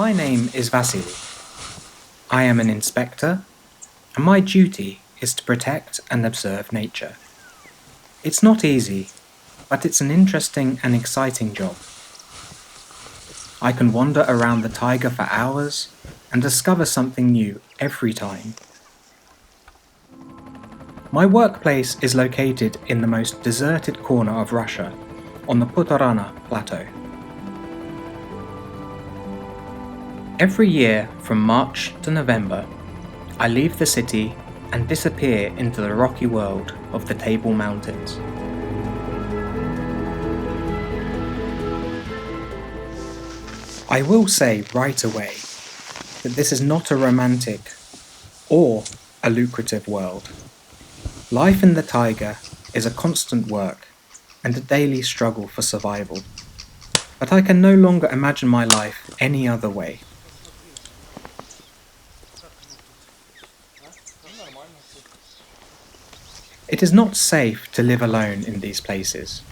My name is Vasiliy. I am an inspector, and my duty is to protect and observe nature. It's not easy, but it's an interesting and exciting job. I can wander around the taiga for hours and discover something new every time. My workplace is located in the most deserted corner of Russia, on the Putorana Plateau. Every year, from March to November, I leave the city and disappear into the rocky world of the Table Mountains. I will say right away that this is not a romantic or a lucrative world. Life in the taiga is a constant work and a daily struggle for survival. But I can no longer imagine my life any other way. It is not safe to live alone in these places.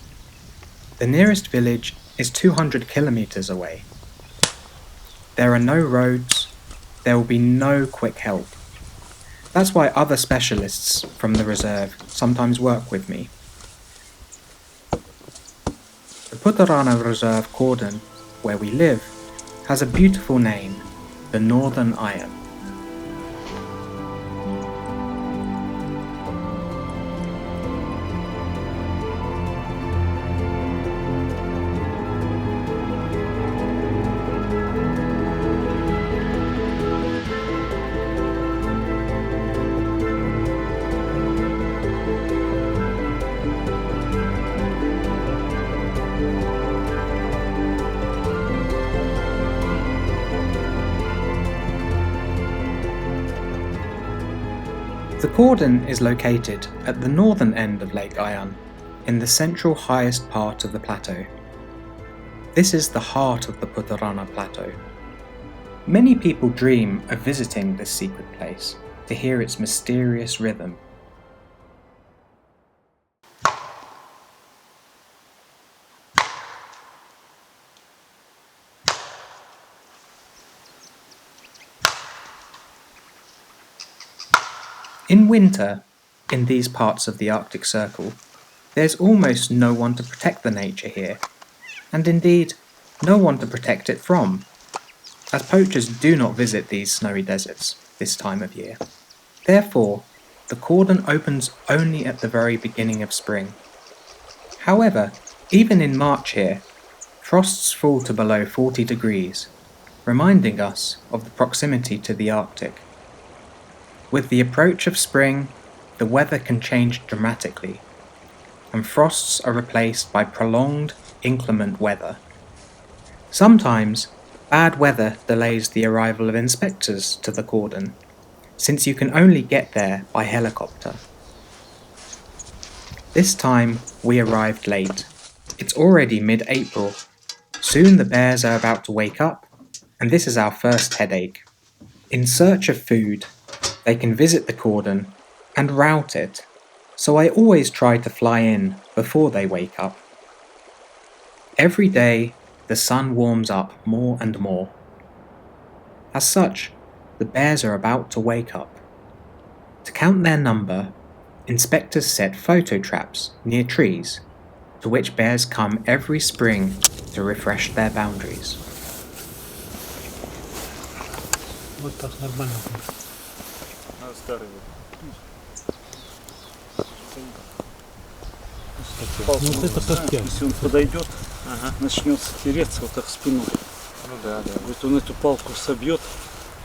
The nearest village is 200 kilometers away. There are no roads, there will be no quick help. That's why other specialists from the reserve sometimes work with me. The Putorana Reserve cordon, where we live, has a beautiful name, the Northern Ayan. The cordon is located at the northern end of Lake Ayan, in the central highest part of the plateau. This is the heart of the Putorana Plateau. Many people dream of visiting this secret place to hear its mysterious rhythm. In winter, in these parts of the Arctic Circle, there's almost no one to protect the nature here, and indeed, no one to protect it from, as poachers do not visit these snowy deserts this time of year. Therefore, the cordon opens only at the very beginning of spring. However, even in March here, frosts fall to below 40 degrees, reminding us of the proximity to the Arctic. With the approach of spring, the weather can change dramatically, and frosts are replaced by prolonged, inclement weather. Sometimes, bad weather delays the arrival of inspectors to the cordon, since you can only get there by helicopter. This time, we arrived late. It's already mid-April. Soon the bears are about to wake up, and this is our first headache. In search of food, they can visit the cordon and route it, so I always try to fly in before they wake up. Every day, the sun warms up more and more. As such, the bears are about to wake up. To count their number, inspectors set photo traps near trees, to which bears come every spring to refresh their boundaries. Вот так нормально. Вот это костяк. Если он подойдет, начнется тереться вот так спиной. Ну да. Вот он эту палку собьет,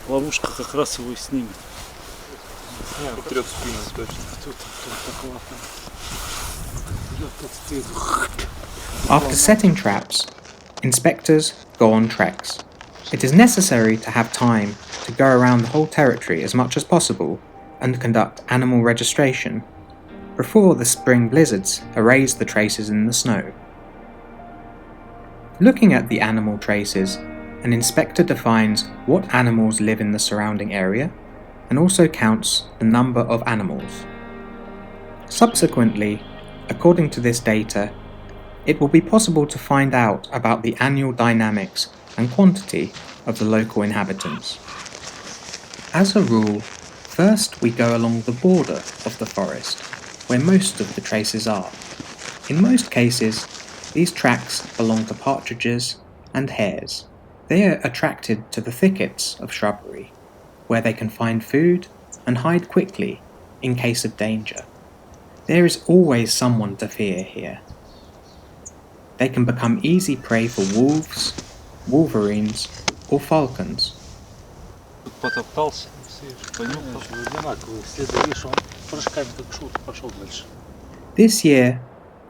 ловушка как раз его и снимет. Не, утрет спину точно. Тут аккуратно. After setting traps, inspectors go on treks. It is necessary to have time to go around the whole territory as much as possible and conduct animal registration before the spring blizzards erase the traces in the snow. Looking at the animal traces, an inspector defines what animals live in the surrounding area and also counts the number of animals. Subsequently, according to this data, it will be possible to find out about the annual dynamics and quantity of the local inhabitants. As a rule, first we go along the border of the forest, where most of the traces are. In most cases, these tracks belong to partridges and hares. They are attracted to the thickets of shrubbery, where they can find food and hide quickly in case of danger. There is always someone to fear here. They can become easy prey for wolves, wolverines, or falcons. Тут потоптался, понюхал. Одинаковые. Следы, видишь, он прыжками как шут пошел дальше. This year,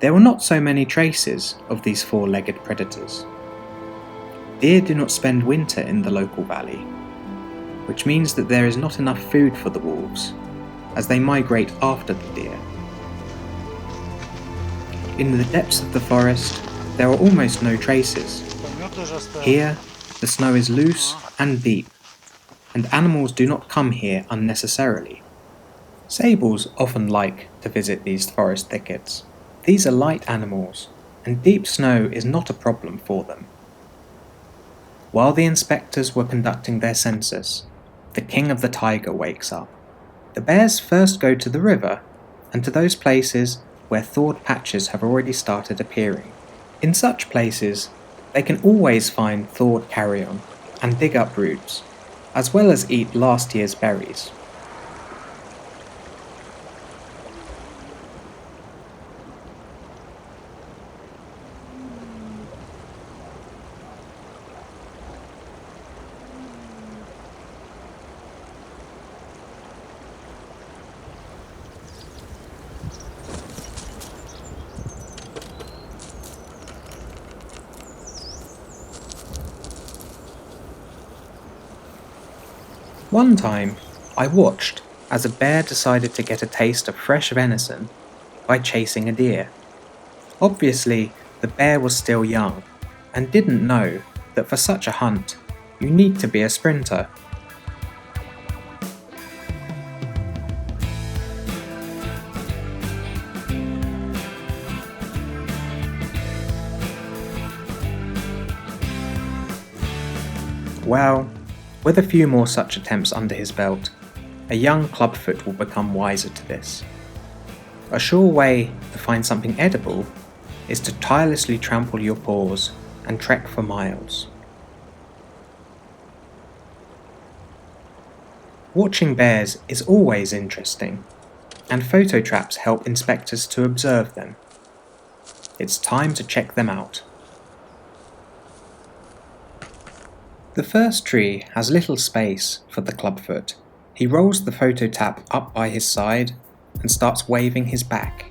there were not so many traces of these four-legged predators. Deer do not spend winter in the local valley, which means that there is not enough food for the wolves, as they migrate after the deer. In the depths of the forest, there are almost no traces. Here, the snow is loose and deep, and animals do not come here unnecessarily. Sables often like to visit these forest thickets. These are light animals, and deep snow is not a problem for them. While the inspectors were conducting their census, the king of the taiga wakes up. The bears first go to the river, and to those places where thawed patches have already started appearing. In such places, they can always find thawed carrion and dig up roots, as well as eat last year's berries. One time, I watched as a bear decided to get a taste of fresh venison by chasing a deer. Obviously, the bear was still young and didn't know that for such a hunt, you need to be a sprinter. Well, with a few more such attempts under his belt, a young clubfoot will become wiser to this. A sure way to find something edible is to tirelessly trample your paws and trek for miles. Watching bears is always interesting, and photo traps help inspectors to observe them. It's time to check them out. The first tree has little space for the clubfoot. He rolls the photo tap up by his side and starts waving his back.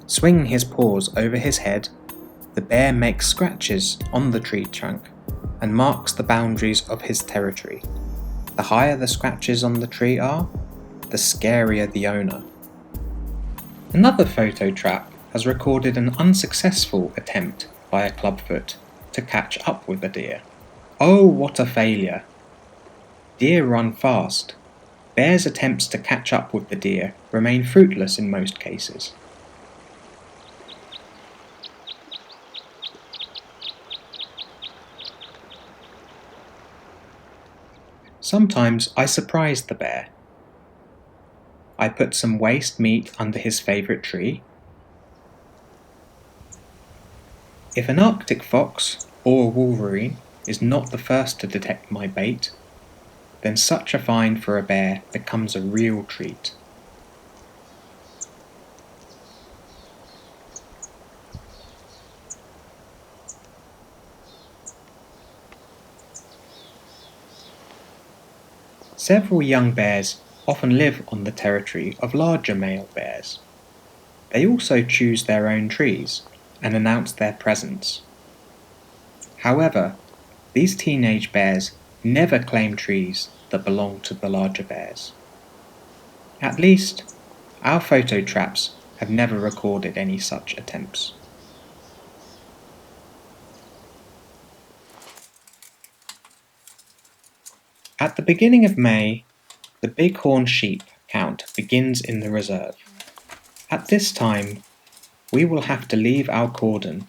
Swinging his paws over his head, the bear makes scratches on the tree trunk and marks the boundaries of his territory. The higher the scratches on the tree are, the scarier the owner. Another photo trap has recorded an unsuccessful attempt by a clubfoot to catch up with a deer. Oh, what a failure! Deer run fast. Bears' attempts to catch up with the deer remain fruitless in most cases. Sometimes I surprise the bear. I put some waste meat under his favourite tree. If an Arctic fox or a wolverine is not the first to detect my bait, then such a find for a bear becomes a real treat. Several young bears often live on the territory of larger male bears. They also choose their own trees and announce their presence. However, these teenage bears never claim trees that belong to the larger bears. At least, our photo traps have never recorded any such attempts. At the beginning of May, the bighorn sheep count begins in the reserve. At this time, we will have to leave our cordon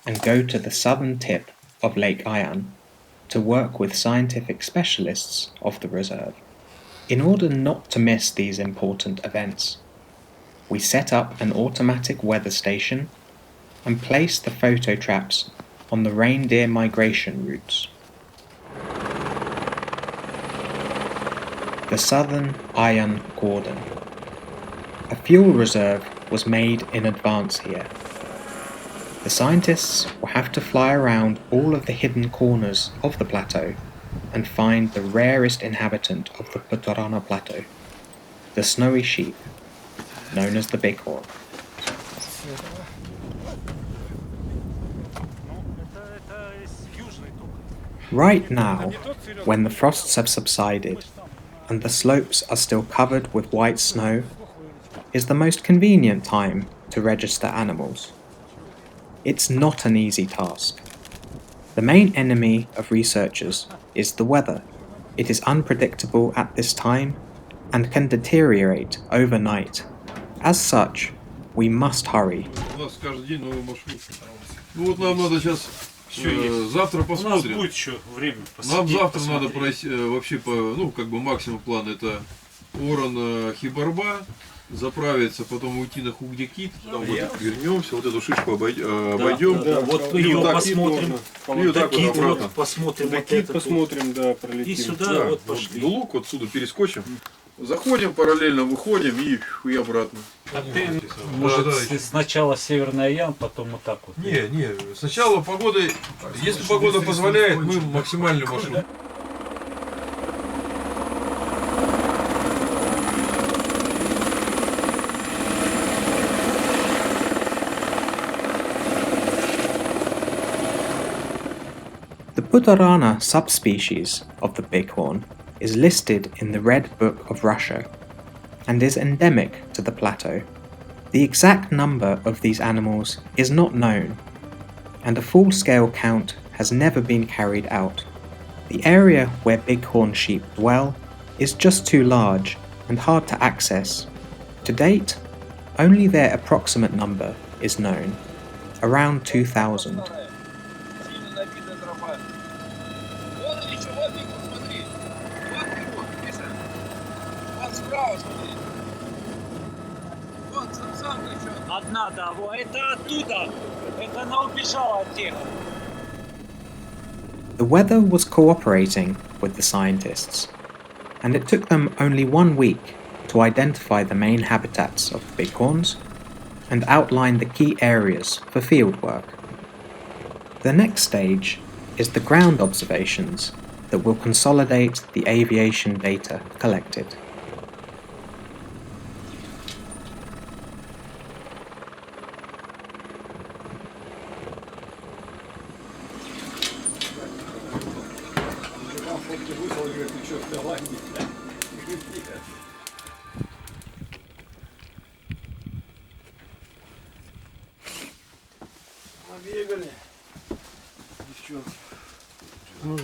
and go to the southern tip of Lake Ayan to work with scientific specialists of the reserve. In order not to miss these important events, we set up an automatic weather station and placed the photo traps on the reindeer migration routes. The southern Ayan Cordon. A fuel reserve was made in advance here. The scientists will have to fly around all of the hidden corners of the plateau and find the rarest inhabitant of the Putorana Plateau, the snowy sheep, known as the bighorn. Right now, when the frosts have subsided and the slopes are still covered with white snow, is the most convenient time to register animals. It's not an easy task. The main enemy of researchers is the weather. It is unpredictable at this time and can deteriorate overnight. As such, we must hurry. У нас каждый день новый маршрут. Ну вот нам надо сейчас, завтра посмотрим. У нас будет еще время посидеть. Нам завтра надо вообще максимум план это Оран Хибарба, заправиться, потом уйти на Хугдекит, там вернемся, вот эту шишку обойдем. Да, вот ее посмотрим. И вот так вот обратно. Посмотрим. Докит посмотрим, да, пролетим. И сюда вот пошли. Лук вот отсюда перескочим. Заходим, параллельно выходим и обратно. А ты, может, сначала Северный Аян, потом вот так вот? Не, сначала погода, если погода позволяет, мы максимальный маршрут. The Putorana subspecies of the bighorn is listed in the Red Book of Russia and is endemic to the plateau. The exact number of these animals is not known, and a full-scale count has never been carried out. The area where bighorn sheep dwell is just too large and hard to access. To date, only their approximate number is known, around 2,000. Одна, да, это оттуда. Это она убежала от тех. The weather was cooperating with the scientists, and it took them only 1 week to identify the main habitats of the bighorns and outline the key areas for fieldwork. The next stage is the ground observations that will consolidate the aviation data collected.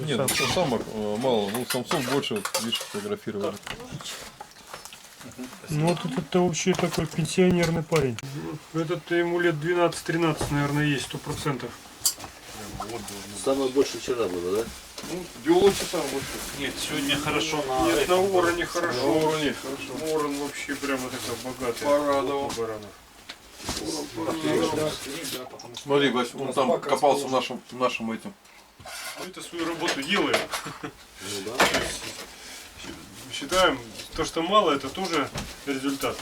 Нет, самок мало, самцов больше, видишь, фотографировали. Ну вот это вообще такой пенсионерный парень. Этот ему лет 12-13, наверное, есть 100%. Самое больше вчера было, да? Ну, делайте сам больше. Нет, сегодня хорошо на... Нет, на Вороне хорошо. На Вороне хорошо. Ворон вообще прям вот это богатый. Порадовал. Смотри, Вась, он там копался в нашем этим. Мы-то свою работу делаем. Считаем, то, что мало, это тоже результат.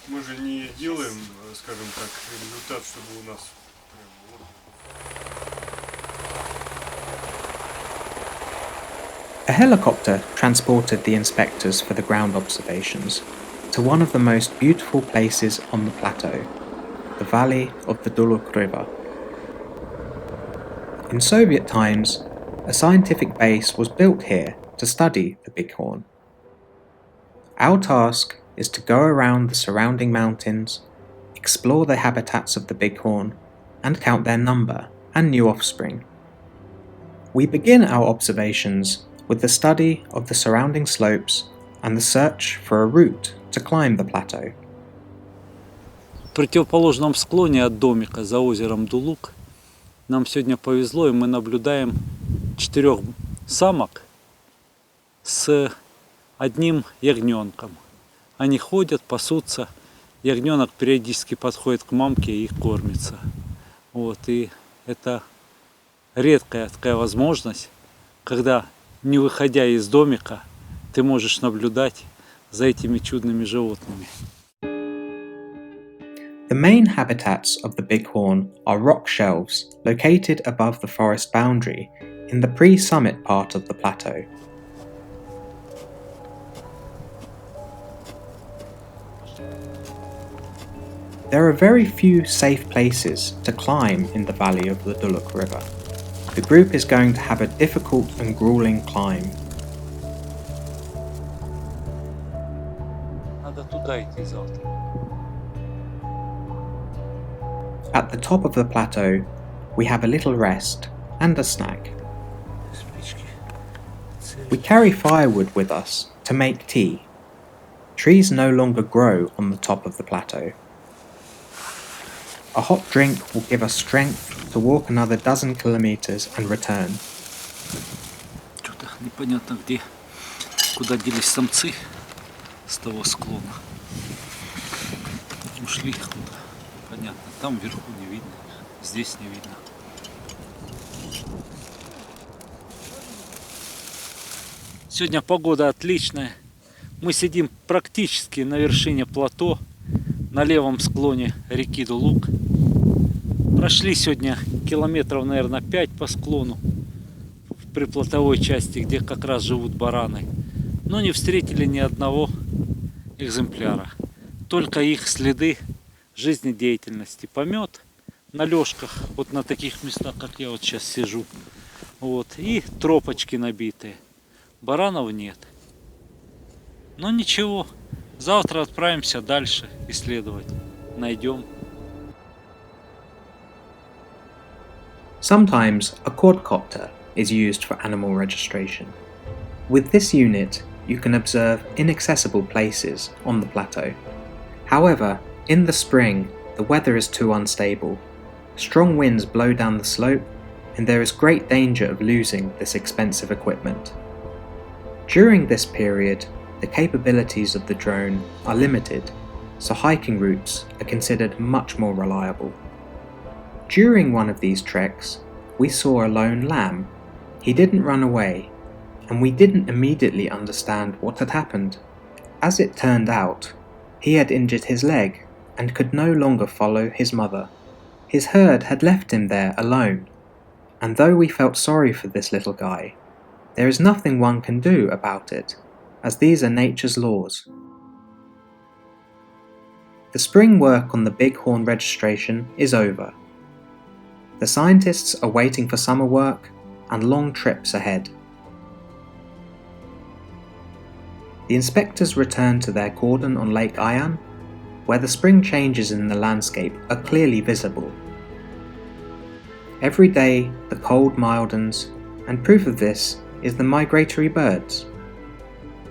Мы же не делаем, скажем так, результат, чтобы у нас... A helicopter transported the inspectors for the ground observations to one of the most beautiful places on the plateau, the valley of the Duluk River. In Soviet times, a scientific base was built here to study the bighorn. Our task is to go around the surrounding mountains, explore the habitats of the bighorn, and count their number and new offspring. We begin our observations with the study of the surrounding slopes and the search for a route to climb the plateau. противоположном склоне от домика за озером Дулук нам сегодня повезло, и мы наблюдаем 4 самок с одним ягненком. Они ходят, пасутся, ягненок периодически подходит к мамке и кормится. Вот, и это редкая такая возможность, когда, не выходя из домика, ты можешь наблюдать за этими чудными животными. The main habitats of the bighorn are rock shelves located above the forest boundary in the pre-summit part of the plateau. There are very few safe places to climb in the valley of the Duluk River. The group is going to have a difficult and grueling climb. Надо туда идти завтра. At the top of the plateau, we have a little rest and a snack. We carry firewood with us to make tea. Trees no longer grow on the top of the plateau. A hot drink will give us strength to walk another 12 kilometers and return. Что-то непонятно где, куда делись самцы с того склона. Ушли куда. Понятно, там вверху не видно, здесь не видно. Сегодня погода отличная. Мы сидим практически на вершине плато, на левом склоне реки Дулук. Прошли сегодня километров, наверное, 5 по склону в приплотовой части, где как раз живут бараны. Но не встретили ни одного экземпляра. Только их следы жизнедеятельности. Помет на лёжках, вот на таких местах, как я вот сейчас сижу. Вот. И тропочки набитые. Баранов нет. Но ничего. Завтра отправимся дальше исследовать. Найдем. Sometimes a quadcopter is used for animal registration. With this unit, you can observe inaccessible places on the plateau. However, in the spring, the weather is too unstable. Strong winds blow down the slope, and there is great danger of losing this expensive equipment. During this period, the capabilities of the drone are limited, so hiking routes are considered much more reliable. During one of these treks, we saw a lone lamb. He didn't run away, and we didn't immediately understand what had happened. As it turned out, he had injured his leg and could no longer follow his mother. His herd had left him there alone, and though we felt sorry for this little guy, there is nothing one can do about it, as these are nature's laws. The spring work on the bighorn registration is over. The scientists are waiting for summer work and long trips ahead. The inspectors return to their cordon on Lake Ayan, where the spring changes in the landscape are clearly visible. Every day the cold mildens, and proof of this is the migratory birds.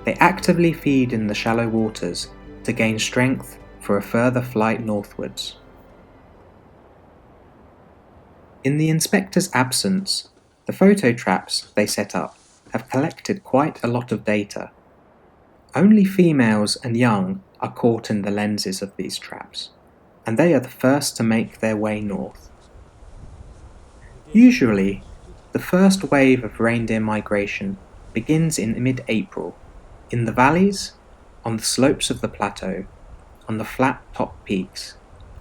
They actively feed in the shallow waters to gain strength for a further flight northwards. In the inspector's absence, the photo traps they set up have collected quite a lot of data. Only females and young are caught in the lenses of these traps, and they are the first to make their way north. Usually, the first wave of reindeer migration begins in mid-April, in the valleys, on the slopes of the plateau, on the flat-top peaks.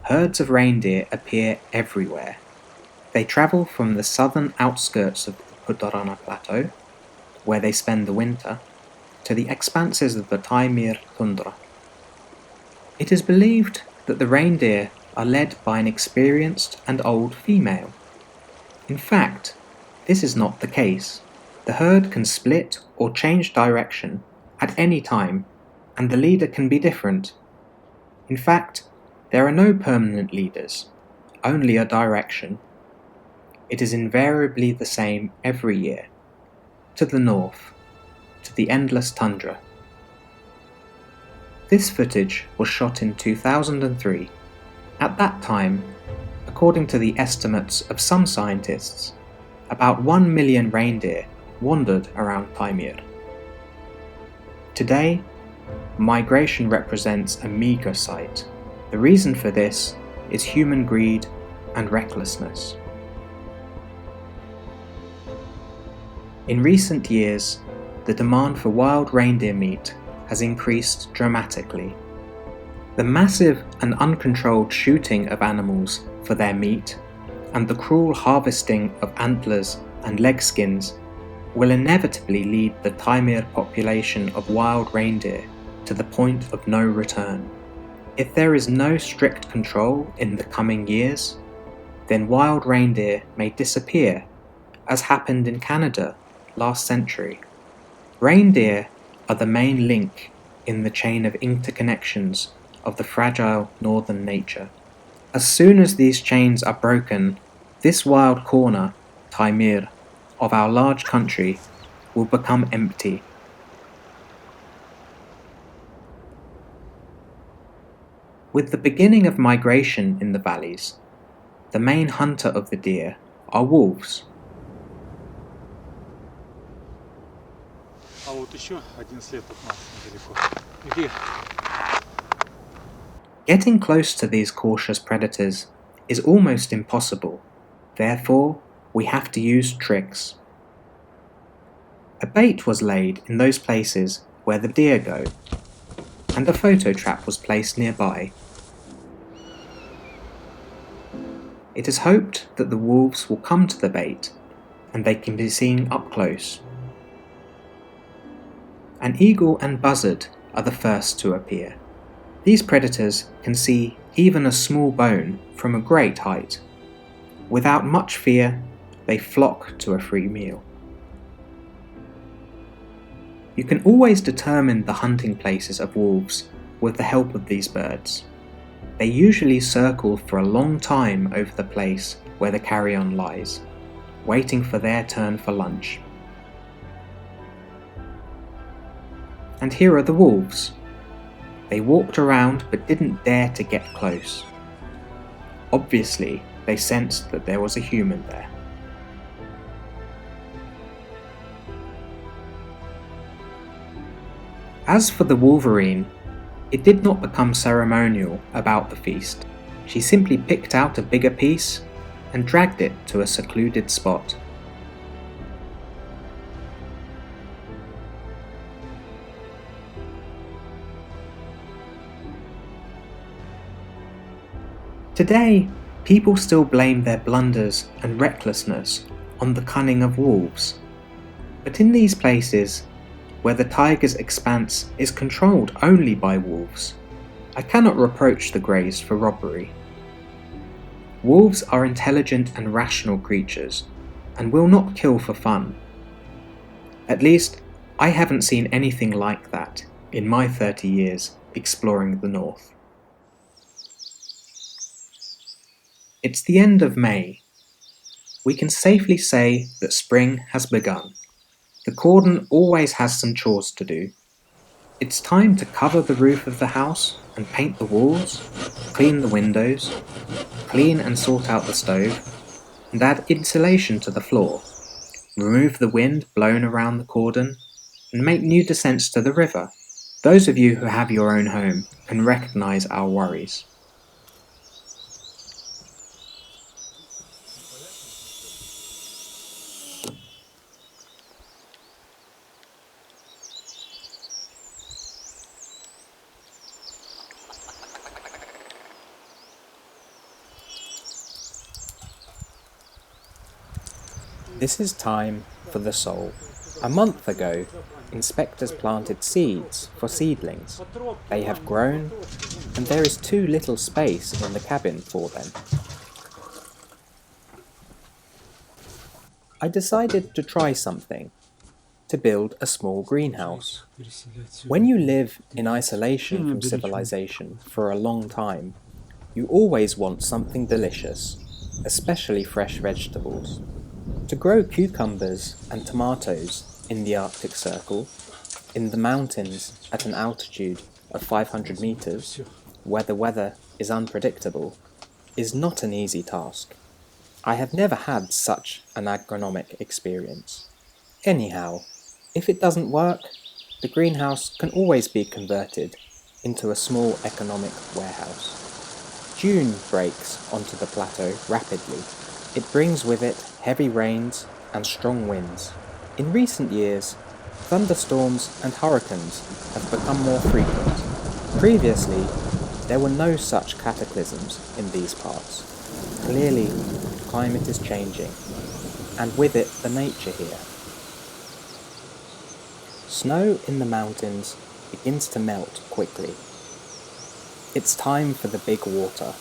Herds of reindeer appear everywhere. They travel from the southern outskirts of the Putorana Plateau, where they spend the winter, to the expanses of the Taimyr tundra. It is believed that the reindeer are led by an experienced and old female. In fact, this is not the case. The herd can split or change direction at any time, and the leader can be different. In fact, there are no permanent leaders, only a direction. It is invariably the same every year, to the north, to the endless tundra. This footage was shot in 2003, At that time, according to the estimates of some scientists, about 1 million reindeer wandered around Taimyr. Today, migration represents a meagre sight. The reason for this is human greed and recklessness. In recent years, the demand for wild reindeer meat has increased dramatically. The massive and uncontrolled shooting of animals for their meat and the cruel harvesting of antlers and leg skins will inevitably lead the Taimyr population of wild reindeer to the point of no return. If there is no strict control in the coming years, then wild reindeer may disappear, as happened in Canada last century. Reindeer are the main link in the chain of interconnections of the fragile northern nature. As soon as these chains are broken, this wild corner, Taimyr, of our large country will become empty. With the beginning of migration in the valleys, the main hunter of the deer are wolves. А вот еще один след от нас недалеко. Где? Getting close to these cautious predators is almost impossible. Therefore, we have to use tricks. A bait was laid in those places where the deer go, and a photo trap was placed nearby. It is hoped that the wolves will come to the bait and they can be seen up close. An eagle and buzzard are the first to appear. These predators can see even a small bone from a great height. Without much fear, they flock to a free meal. You can always determine the hunting places of wolves with the help of these birds. They usually circle for a long time over the place where the carrion lies, waiting for their turn for lunch. And here are the wolves. They walked around but didn't dare to get close. Obviously, they sensed that there was a human there. As for the wolverine, it did not become ceremonial about the feast. She simply picked out a bigger piece and dragged it to a secluded spot. Today, people still blame their blunders and recklessness on the cunning of wolves. But in these places, where the taiga's expanse is controlled only by wolves, I cannot reproach the greys for robbery. Wolves are intelligent and rational creatures, and will not kill for fun. At least, I haven't seen anything like that in my 30 years exploring the north. It's the end of May. We can safely say that spring has begun. The cordon always has some chores to do. It's time to cover the roof of the house and paint the walls, clean the windows, clean and sort out the stove, and add insulation to the floor, remove the wind blown around the cordon, and make new descents to the river. Those of you who have your own home can recognize our worries. This is time for the soul. A month ago, inspectors planted seeds for seedlings. They have grown, and there is too little space in the cabin for them. I decided to try something, to build a small greenhouse. When you live in isolation from civilization for a long time, you always want something delicious, especially fresh vegetables. To grow cucumbers and tomatoes in the Arctic Circle, in the mountains at an altitude of 500 meters, where the weather is unpredictable, is not an easy task. I have never had such an agronomic experience. Anyhow, if it doesn't work, the greenhouse can always be converted into a small economic warehouse. June breaks onto the plateau rapidly. It brings with it heavy rains and strong winds. In recent years, thunderstorms and hurricanes have become more frequent. Previously, there were no such cataclysms in these parts. Clearly, the climate is changing, and with it the nature here. Snow in the mountains begins to melt quickly. It's time for the big water.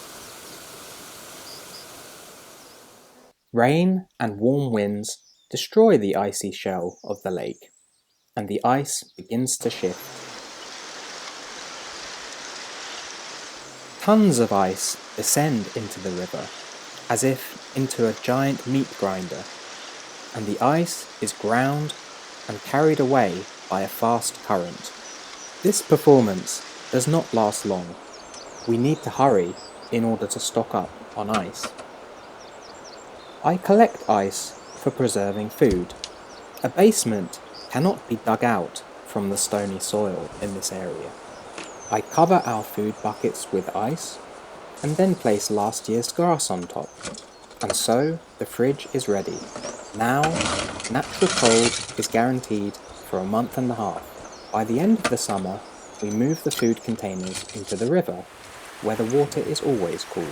Rain and warm winds destroy the icy shell of the lake, and the ice begins to shift. Tons of ice descend into the river, as if into a giant meat grinder, and the ice is ground and carried away by a fast current. This performance does not last long. We need to hurry in order to stock up on ice. I collect ice for preserving food. A basement cannot be dug out from the stony soil in this area. I cover our food buckets with ice and then place last year's grass on top. And so the fridge is ready. Now, natural cold is guaranteed for a month and a half. By the end of the summer, we move the food containers into the river, where the water is always cool.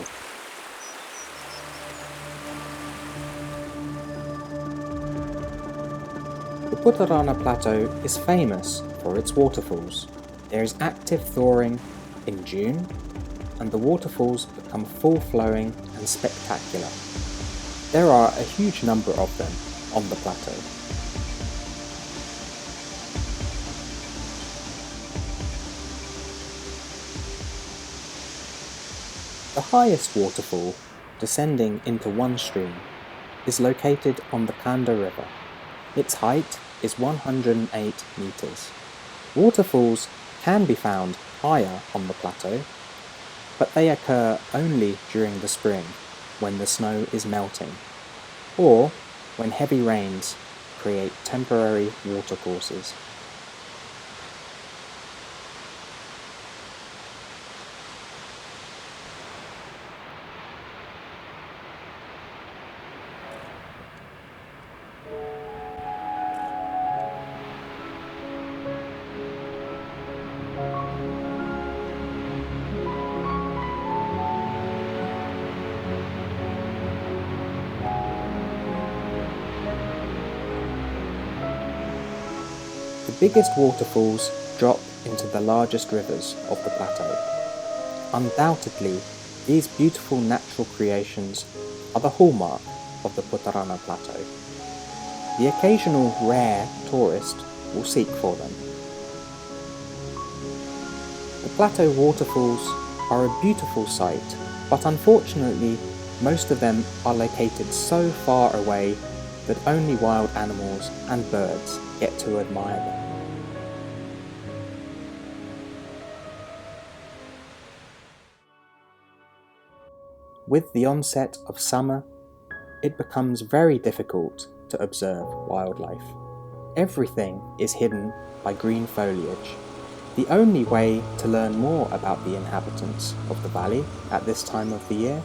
The Putorana Plateau is famous for its waterfalls. There is active thawing in June, and the waterfalls become full-flowing and spectacular. There are a huge number of them on the plateau. The highest waterfall, descending into one stream, is located on the Kanda River. Its height is 108 meters. Waterfalls can be found higher on the plateau, but they occur only during the spring, when the snow is melting, or when heavy rains create temporary watercourses. The biggest waterfalls drop into the largest rivers of the plateau. Undoubtedly, these beautiful natural creations are the hallmark of the Putorana Plateau. The occasional rare tourist will seek for them. The plateau waterfalls are a beautiful sight, but unfortunately, most of them are located so far away that only wild animals and birds get to admire them. With the onset of summer, it becomes very difficult to observe wildlife. Everything is hidden by green foliage. The only way to learn more about the inhabitants of the valley at this time of the year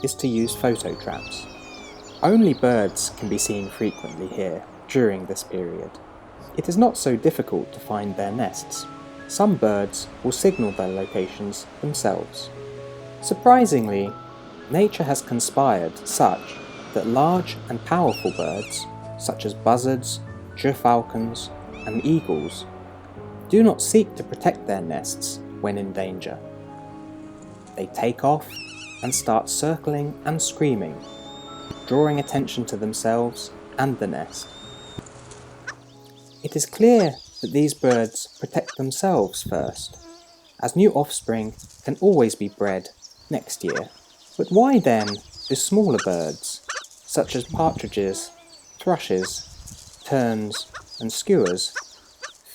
is to use photo traps. Only birds can be seen frequently here during this period. It is not so difficult to find their nests. Some birds will signal their locations themselves. Surprisingly, nature has conspired such that large and powerful birds, such as buzzards, gerfalcons, and eagles, do not seek to protect their nests when in danger. They take off and start circling and screaming, drawing attention to themselves and the nest. It is clear that these birds protect themselves first, as new offspring can always be bred next year. But why then do smaller birds, such as partridges, thrushes, terns, and skuas,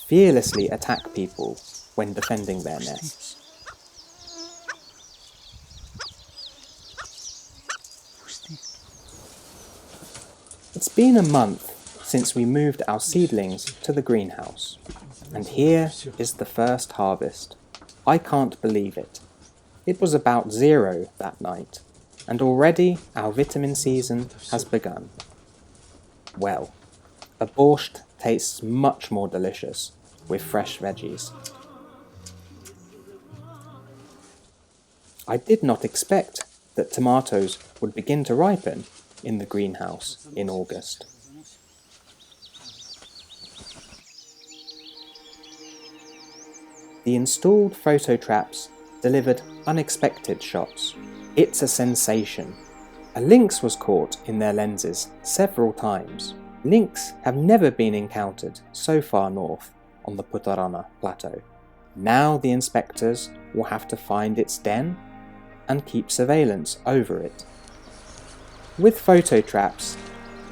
fearlessly attack people when defending their nests? It's been a month since we moved our seedlings to the greenhouse, and here is the first harvest. I can't believe it. It was about 0 that night, and already our vitamin season has begun. Well, a borscht tastes much more delicious with fresh veggies. I did not expect that tomatoes would begin to ripen in the greenhouse in August. The installed photo traps delivered unexpected shots. It's a sensation. A lynx was caught in their lenses several times. Lynx have never been encountered so far north on the Putorana Plateau. Now the inspectors will have to find its den and keep surveillance over it. With photo traps,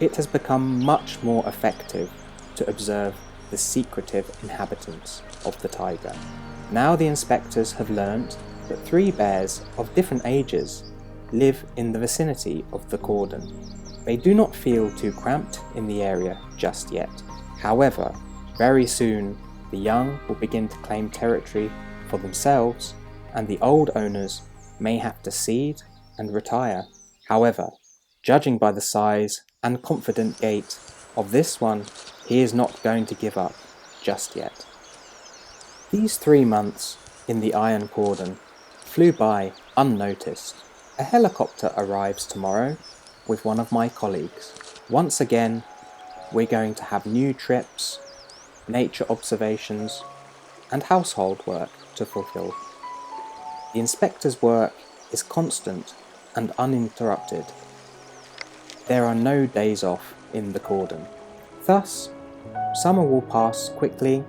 it has become much more effective to observe the secretive inhabitants of the taiga. Now the inspectors have learnt that 3 bears of different ages live in the vicinity of the cordon. They do not feel too cramped in the area just yet. However, very soon the young will begin to claim territory for themselves, and the old owners may have to cede and retire. However, judging by the size and confident gait of this one, he is not going to give up just yet. These 3 months in the Ayan cordon flew by unnoticed. A helicopter arrives tomorrow with one of my colleagues. Once again, we're going to have new trips, nature observations, and household work to fulfill. The inspector's work is constant and uninterrupted. There are no days off in the cordon. Thus, summer will pass quickly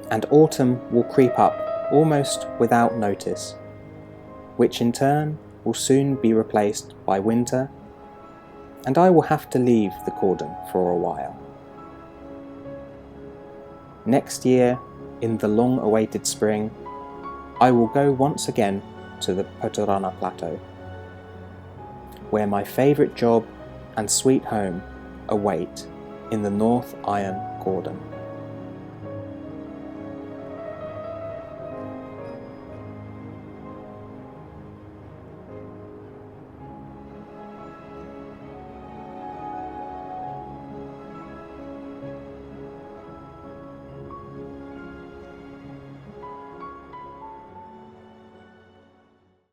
and autumn will creep up almost without notice, which in turn will soon be replaced by winter, and I will have to leave the cordon for a while. Next year, in the long-awaited spring, I will go once again to the Putorana Plateau, where my favourite job and sweet home await in the North Ayan cordon.